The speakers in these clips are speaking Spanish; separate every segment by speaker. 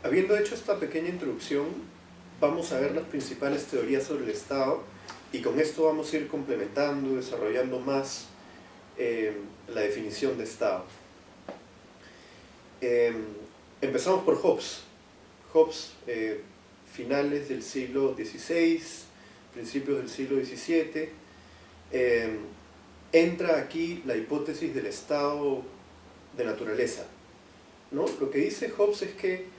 Speaker 1: Habiendo hecho esta pequeña introducción, vamos a ver las principales teorías sobre el Estado y con esto vamos a ir complementando, desarrollando más la definición de Estado. Empezamos por Hobbes. Hobbes, finales del siglo XVI, principios del siglo XVII, entra aquí la hipótesis del estado de naturaleza, ¿no? Lo que dice Hobbes es que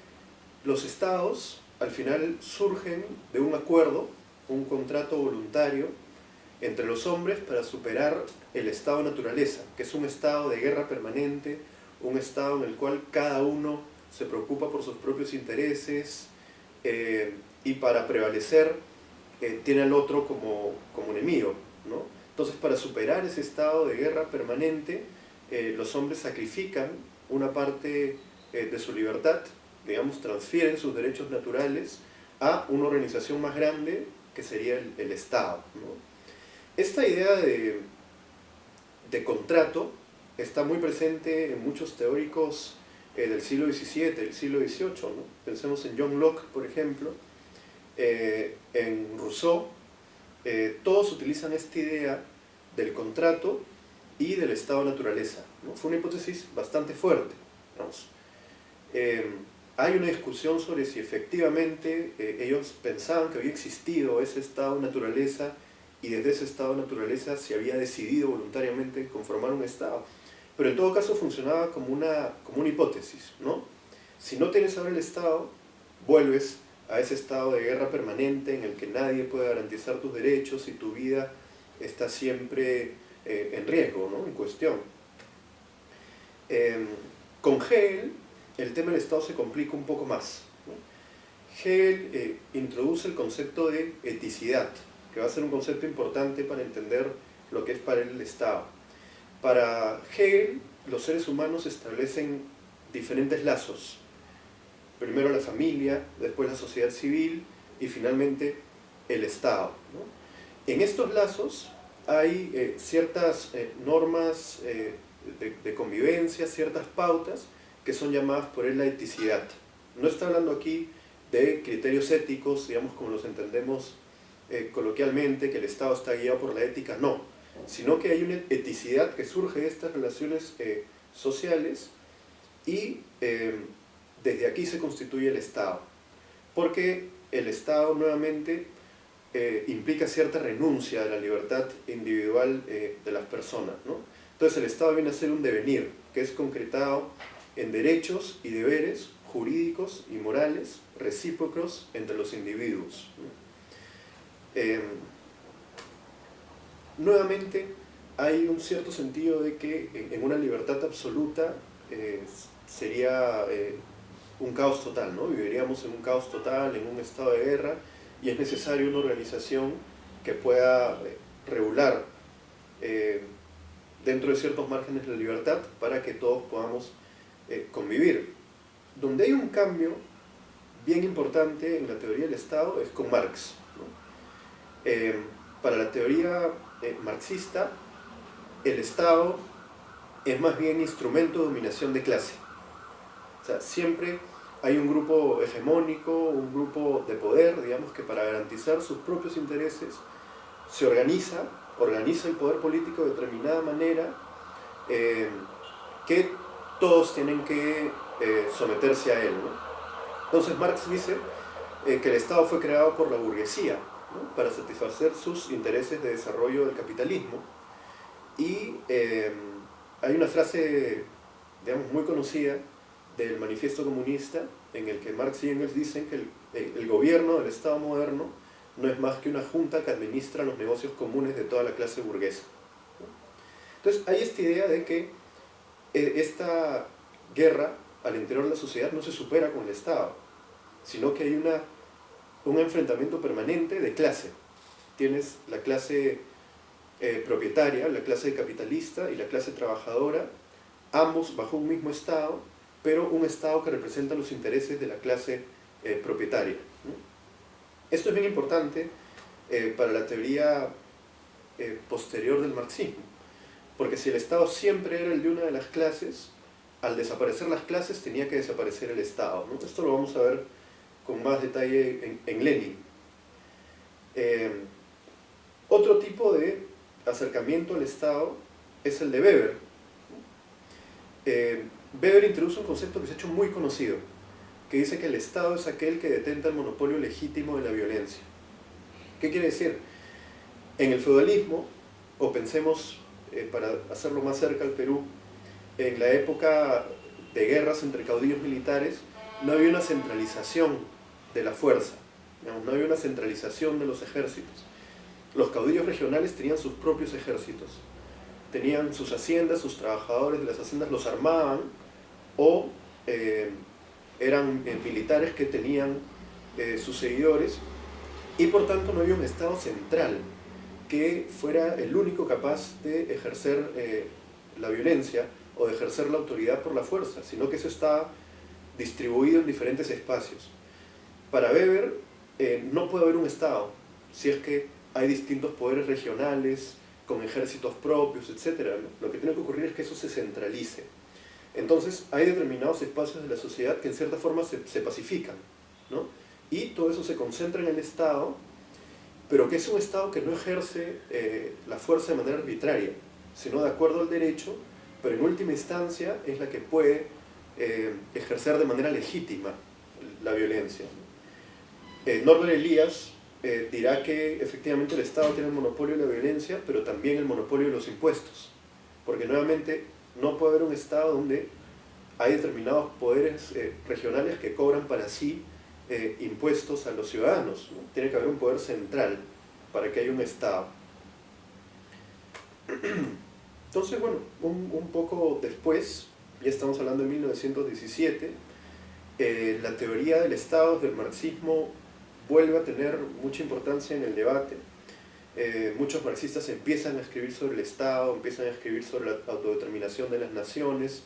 Speaker 1: los estados al final surgen de un acuerdo, un contrato voluntario entre los hombres para superar el estado de naturaleza, que es un estado de guerra permanente, un estado en el cual cada uno se preocupa por sus propios intereses y para prevalecer tiene al otro como enemigo, ¿no? Entonces, para superar ese estado de guerra permanente, los hombres sacrifican una parte de su libertad, digamos, transfieren sus derechos naturales a una organización más grande que sería el Estado, ¿no? Esta idea de contrato está muy presente en muchos teóricos del siglo XVII, del siglo XVIII, ¿no? Pensemos en John Locke, por ejemplo, en Rousseau. Todos utilizan esta idea del contrato y del estado de naturaleza, ¿no? Fue una hipótesis bastante fuerte, digamos. Hay una discusión sobre si efectivamente ellos pensaban que había existido ese estado de naturaleza y desde ese estado de naturaleza se había decidido voluntariamente conformar un estado. Pero en todo caso funcionaba como una hipótesis, ¿no? Si no tienes ahora el estado, vuelves a ese estado de guerra permanente en el que nadie puede garantizar tus derechos y tu vida está siempre en riesgo, ¿no? En cuestión. Con Hegel, el tema del Estado se complica un poco más, ¿no? Hegel introduce el concepto de eticidad, que va a ser un concepto importante para entender lo que es para él el Estado. Para Hegel, los seres humanos establecen diferentes lazos. Primero la familia, después la sociedad civil y finalmente el Estado, ¿no? En estos lazos hay ciertas normas de convivencia, ciertas pautas que son llamadas por él la eticidad. No está hablando aquí de criterios éticos, digamos como los entendemos coloquialmente, que el Estado está guiado por la ética, no, sino que hay una eticidad que surge de estas relaciones sociales y desde aquí se constituye el Estado, porque el Estado nuevamente implica cierta renuncia a la libertad individual de las personas, ¿no? Entonces el Estado viene a ser un devenir que es concretado en derechos y deberes jurídicos y morales recíprocos entre los individuos, ¿no? Nuevamente hay un cierto sentido de que en una libertad absoluta sería un caos total, ¿no? Viviríamos en un caos total, en un estado de guerra, y es necesaria una organización que pueda regular dentro de ciertos márgenes de la libertad para que todos podamos convivir. Donde hay un cambio bien importante en la teoría del Estado es con Marx, ¿no? Para la teoría marxista, el Estado es más bien instrumento de dominación de clase. O sea, siempre hay un grupo hegemónico, un grupo de poder, digamos, que para garantizar sus propios intereses se organiza el poder político de determinada manera que todos tienen que someterse a él, ¿no? Entonces Marx dice que el Estado fue creado por la burguesía, ¿no? Para satisfacer sus intereses de desarrollo del capitalismo. Y hay una frase, digamos, muy conocida del Manifiesto Comunista, en el que Marx y Engels dicen que el gobierno del Estado moderno no es más que una junta que administra los negocios comunes de toda la clase burguesa, ¿no? Entonces hay esta idea de que esta guerra al interior de la sociedad no se supera con el Estado, sino que hay un enfrentamiento permanente de clase. Tienes la clase propietaria, la clase capitalista y la clase trabajadora, ambos bajo un mismo Estado, pero un Estado que representa los intereses de la clase propietaria, ¿no? Esto es bien importante para la teoría posterior del marxismo, porque si el Estado siempre era el de una de las clases, al desaparecer las clases tenía que desaparecer el Estado, ¿no? Esto lo vamos a ver con más detalle en Lenin. Otro tipo de acercamiento al Estado es el de Weber. Weber introduce un concepto que se ha hecho muy conocido, que dice que el Estado es aquel que detenta el monopolio legítimo de la violencia. ¿Qué quiere decir? En el feudalismo, o pensemos, para hacerlo más cerca al Perú, en la época de guerras entre caudillos militares, no había una centralización de la fuerza, digamos, no había una centralización de los ejércitos. Los caudillos regionales tenían sus propios ejércitos, tenían sus haciendas, sus trabajadores de las haciendas los armaban, o eran militares que tenían sus seguidores, y por tanto no había un Estado central que fuera el único capaz de ejercer la violencia o de ejercer la autoridad por la fuerza, sino que eso está distribuido en diferentes espacios. Para Weber no puede haber un Estado si es que hay distintos poderes regionales con ejércitos propios, etc. Lo que tiene que ocurrir es que eso se centralice. Entonces hay determinados espacios de la sociedad que en cierta forma se pacifican, ¿no? Y todo eso se concentra en el Estado, pero que es un Estado que no ejerce la fuerza de manera arbitraria, sino de acuerdo al derecho, pero en última instancia es la que puede ejercer de manera legítima la violencia. Norbert Elias dirá que efectivamente el Estado tiene el monopolio de la violencia, pero también el monopolio de los impuestos, porque nuevamente no puede haber un Estado donde hay determinados poderes regionales que cobran para sí impuestos a los ciudadanos, ¿no? Tiene que haber un poder central para que haya un Estado. Entonces, bueno, un poco después, ya estamos hablando de 1917, la teoría del Estado del marxismo vuelve a tener mucha importancia en el debate. Muchos marxistas empiezan a escribir sobre el Estado, empiezan a escribir sobre la autodeterminación de las naciones,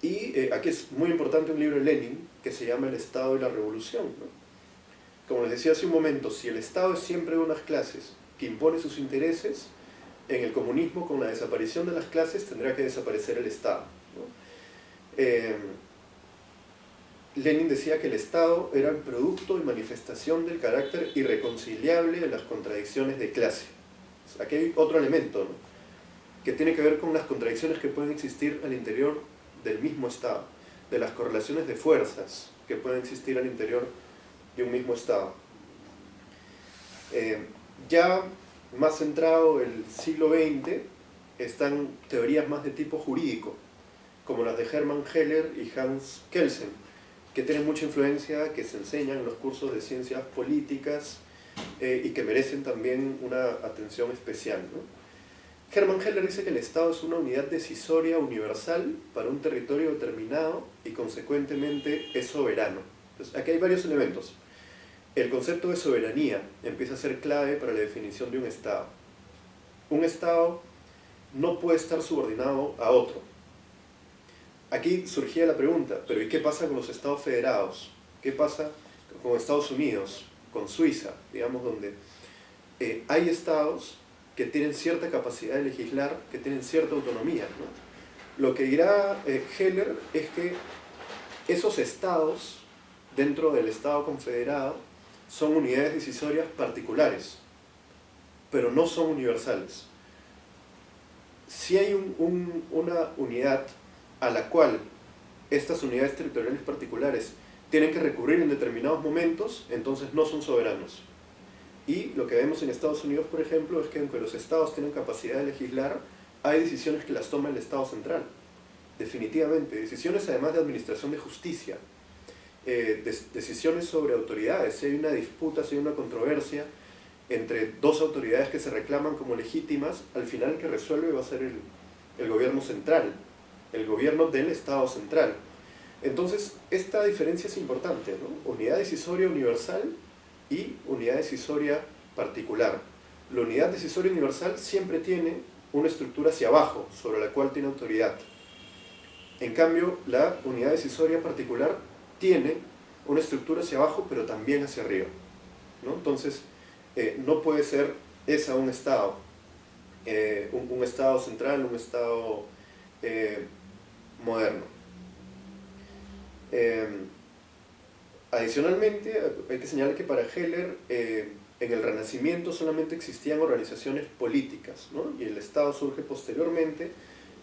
Speaker 1: y aquí es muy importante un libro de Lenin que se llama El Estado y la Revolución, ¿no? Como les decía hace un momento, si el Estado es siempre de unas clases que impone sus intereses, en el comunismo, con la desaparición de las clases, tendrá que desaparecer el Estado, ¿no? Lenin decía que el Estado era el producto y manifestación del carácter irreconciliable de las contradicciones de clase. Aquí hay otro elemento, ¿no?, que tiene que ver con las contradicciones que pueden existir al interior del mismo Estado, de las correlaciones de fuerzas que pueden existir al interior de un mismo Estado. Ya más centrado el siglo XX, están teorías más de tipo jurídico, como las de Hermann Heller y Hans Kelsen, que tienen mucha influencia, que se enseñan en los cursos de ciencias políticas y que merecen también una atención especial, ¿no? Hermann Heller dice que el Estado es una unidad decisoria universal para un territorio determinado y consecuentemente es soberano. Entonces, aquí hay varios elementos. El concepto de soberanía empieza a ser clave para la definición de un Estado. Un Estado no puede estar subordinado a otro. Aquí surgía la pregunta, pero ¿y qué pasa con los Estados federados? ¿Qué pasa con Estados Unidos, con Suiza, digamos, donde hay Estados que tienen cierta capacidad de legislar, que tienen cierta autonomía, ¿no? Lo que dirá Heller es que esos estados, dentro del Estado confederado, son unidades decisorias particulares, pero no son universales. Si hay una unidad a la cual estas unidades territoriales particulares tienen que recurrir en determinados momentos, entonces no son soberanos. Y lo que vemos en Estados Unidos, por ejemplo, es que aunque los estados tienen capacidad de legislar, hay decisiones que las toma el Estado central. Definitivamente. Decisiones además de administración de justicia. Decisiones sobre autoridades. Si hay una disputa, si hay una controversia entre dos autoridades que se reclaman como legítimas, al final el que resuelve va a ser el gobierno central, el gobierno del Estado central. Entonces, esta diferencia es importante, ¿no? Unidad decisoria universal y unidad decisoria particular. La unidad decisoria universal siempre tiene una estructura hacia abajo, sobre la cual tiene autoridad. En cambio, la unidad decisoria particular tiene una estructura hacia abajo, pero también hacia arriba, ¿no? Entonces, no puede ser esa un Estado, un Estado central, un Estado moderno. Adicionalmente, hay que señalar que para Heller, en el Renacimiento solamente existían organizaciones políticas, ¿no? Y el Estado surge posteriormente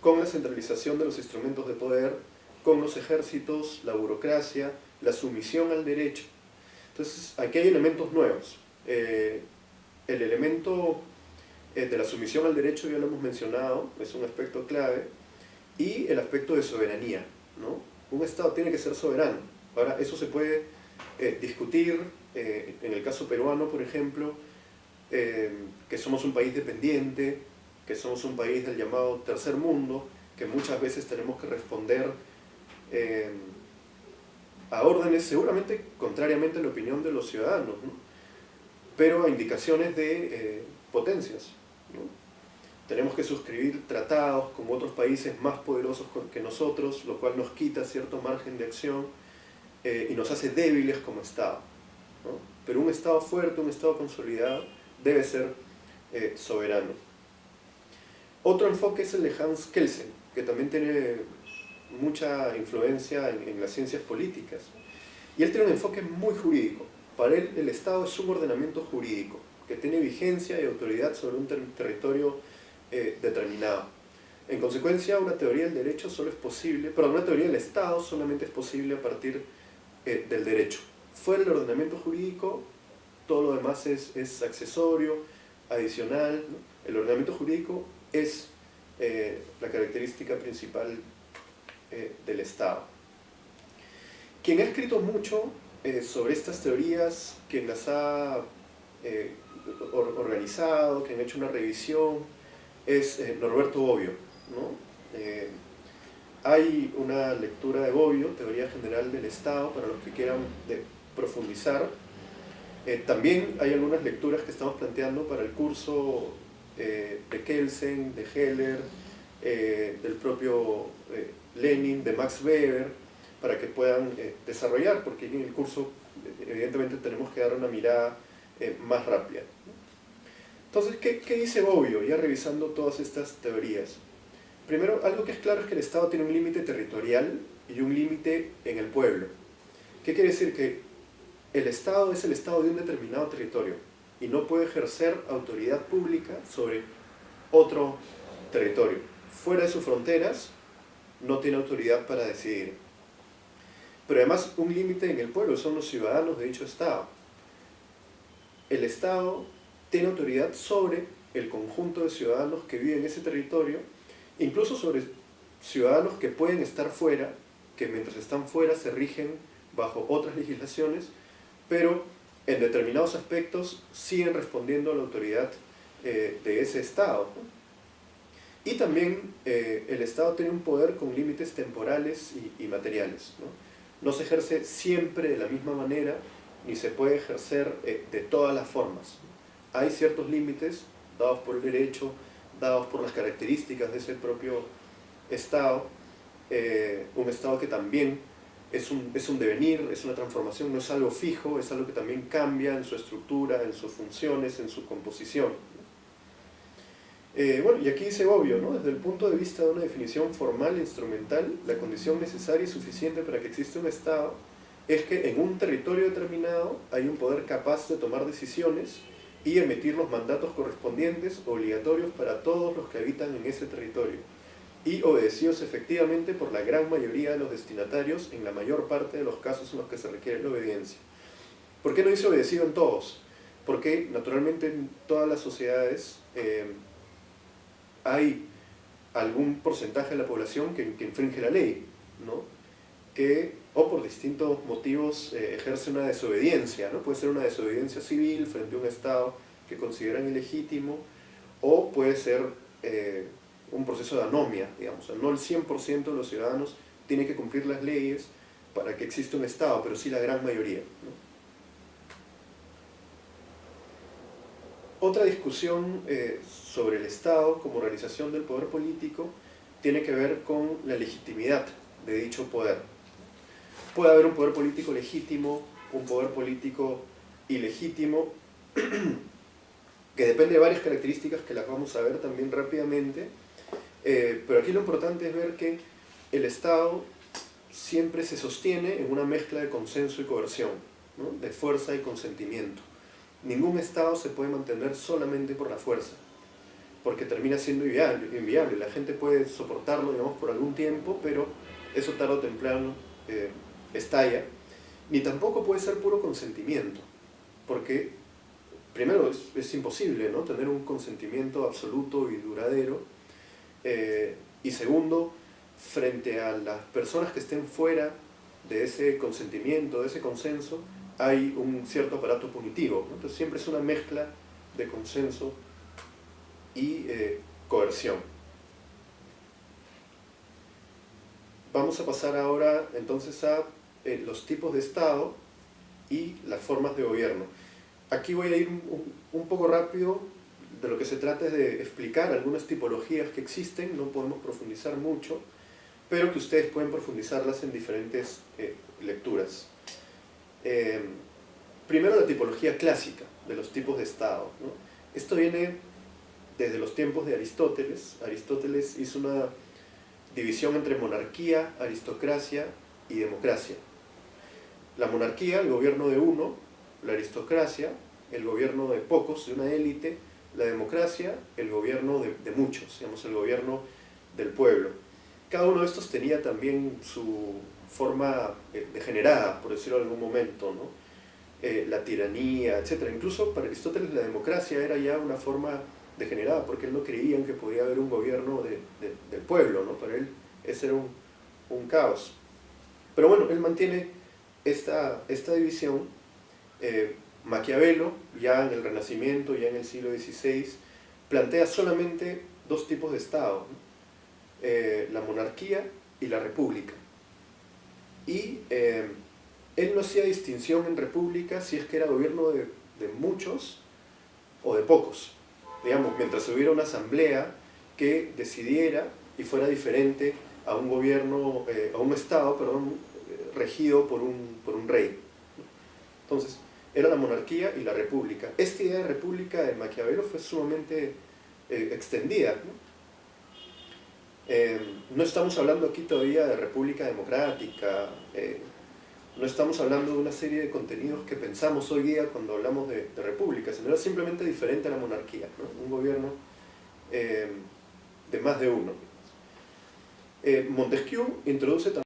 Speaker 1: con la centralización de los instrumentos de poder, con los ejércitos, la burocracia, la sumisión al derecho. Entonces, aquí hay elementos nuevos. El elemento de la sumisión al derecho ya lo hemos mencionado, es un aspecto clave, y el aspecto de soberanía, ¿no? Un Estado tiene que ser soberano. Ahora, eso se puede discutir, en el caso peruano, por ejemplo, que somos un país dependiente, que somos un país del llamado tercer mundo, que muchas veces tenemos que responder a órdenes seguramente contrariamente a la opinión de los ciudadanos, ¿no? Pero a indicaciones de potencias, ¿no? Tenemos que suscribir tratados con otros países más poderosos que nosotros, lo cual nos quita cierto margen de acción y nos hace débiles como Estado, ¿no? Pero un Estado fuerte, un Estado consolidado, debe ser soberano. Otro enfoque es el de Hans Kelsen, que también tiene mucha influencia en las ciencias políticas. Y él tiene un enfoque muy jurídico. Para él, el Estado es un ordenamiento jurídico que tiene vigencia y autoridad sobre un territorio determinado. En consecuencia, una teoría del derecho solo es posible, perdón, una teoría del Estado solamente es posible a partir del derecho. Fuera del ordenamiento jurídico, todo lo demás es accesorio, adicional, ¿no? El ordenamiento jurídico es la característica principal del Estado. Quien ha escrito mucho sobre estas teorías, quien las ha organizado, quien ha hecho una revisión, es Norberto Bobbio, ¿no? Hay una lectura de Bobbio, Teoría General del Estado, para los que quieran profundizar. También hay algunas lecturas que estamos planteando para el curso de Kelsen, de Heller, del propio Lenin, de Max Weber, para que puedan desarrollar, porque en el curso evidentemente tenemos que dar una mirada más rápida. Entonces, ¿qué dice Bobbio? Ya revisando todas estas teorías. Primero, algo que es claro es que el Estado tiene un límite territorial y un límite en el pueblo. ¿Qué quiere decir? Que el Estado es el Estado de un determinado territorio y no puede ejercer autoridad pública sobre otro territorio. Fuera de sus fronteras no tiene autoridad para decidir. Pero además un límite en el pueblo son los ciudadanos de dicho Estado. El Estado tiene autoridad sobre el conjunto de ciudadanos que viven en ese territorio, incluso sobre ciudadanos que pueden estar fuera, que mientras están fuera se rigen bajo otras legislaciones, pero en determinados aspectos siguen respondiendo a la autoridad de ese Estado. Y también el Estado tiene un poder con límites temporales y materiales, ¿no? No se ejerce siempre de la misma manera, ni se puede ejercer de todas las formas. Hay ciertos límites dados por el derecho, dados por las características de ese propio Estado, un Estado que también es un devenir, es una transformación, no es algo fijo, es algo que también cambia en su estructura, en sus funciones, en su composición. Bueno, y aquí dice Bobbio, ¿no? Desde el punto de vista de una definición formal e instrumental, la condición necesaria y suficiente para que exista un Estado es que en un territorio determinado hay un poder capaz de tomar decisiones y emitir los mandatos correspondientes, obligatorios para todos los que habitan en ese territorio, y obedecidos efectivamente por la gran mayoría de los destinatarios en la mayor parte de los casos en los que se requiere la obediencia. ¿Por qué no dice obedecido en todos? Porque naturalmente en todas las sociedades hay algún porcentaje de la población que infringe la ley, ¿no? Que, o por distintos motivos, ejerce una desobediencia, ¿no? Puede ser una desobediencia civil frente a un Estado que consideran ilegítimo, o puede ser un proceso de anomia, digamos. No el 100% de los ciudadanos tiene que cumplir las leyes para que exista un Estado, pero sí la gran mayoría, ¿no? Otra discusión sobre el Estado como organización del poder político tiene que ver con la legitimidad de dicho poder. Puede haber un poder político legítimo, un poder político ilegítimo, que depende de varias características que las vamos a ver también rápidamente, pero aquí lo importante es ver que el Estado siempre se sostiene en una mezcla de consenso y coerción, ¿no? De fuerza y consentimiento. Ningún Estado se puede mantener solamente por la fuerza, porque termina siendo inviable. La gente puede soportarlo, digamos, por algún tiempo, pero eso tarde o temprano estalla. Ni tampoco puede ser puro consentimiento, porque primero es imposible, ¿no? Tener un consentimiento absoluto y duradero, y segundo, frente a las personas que estén fuera de ese consentimiento, de ese consenso, hay un cierto aparato punitivo, ¿no? Entonces siempre es una mezcla de consenso y coerción. Vamos a pasar ahora entonces a los tipos de Estado y las formas de gobierno. Aquí voy a ir un poco rápido. De lo que se trata es de explicar algunas tipologías que existen, no podemos profundizar mucho, pero que ustedes pueden profundizarlas en diferentes lecturas. Primero, la tipología clásica de los tipos de Estado, ¿no? Esto viene desde los tiempos de Aristóteles. Aristóteles hizo una división entre monarquía, aristocracia y democracia. La monarquía, el gobierno de uno; la aristocracia, el gobierno de pocos, de una élite; la democracia, el gobierno de muchos, digamos, el gobierno del pueblo. Cada uno de estos tenía también su forma degenerada, por decirlo en algún momento, ¿no? La tiranía, etc. Incluso para Aristóteles la democracia era ya una forma degenerada, porque él no creía en que podía haber un gobierno del pueblo, ¿no? Para él ese era un caos. Pero bueno, él mantiene esta división. Maquiavelo, ya en el Renacimiento, ya en el siglo XVI, plantea solamente dos tipos de Estado, ¿no? La monarquía y la república. Y él no hacía distinción en república si es que era gobierno de muchos o de pocos. Digamos, mientras hubiera una asamblea que decidiera y fuera diferente a un gobierno, a un Estado, perdón, regido por un rey. Entonces, era la monarquía y la república. Esta idea de república de Maquiavelo fue sumamente extendida, ¿no? No estamos hablando aquí todavía de república democrática, no estamos hablando de una serie de contenidos que pensamos hoy día cuando hablamos de república, sino era simplemente diferente a la monarquía, ¿no? Un gobierno de más de uno. Montesquieu introduce también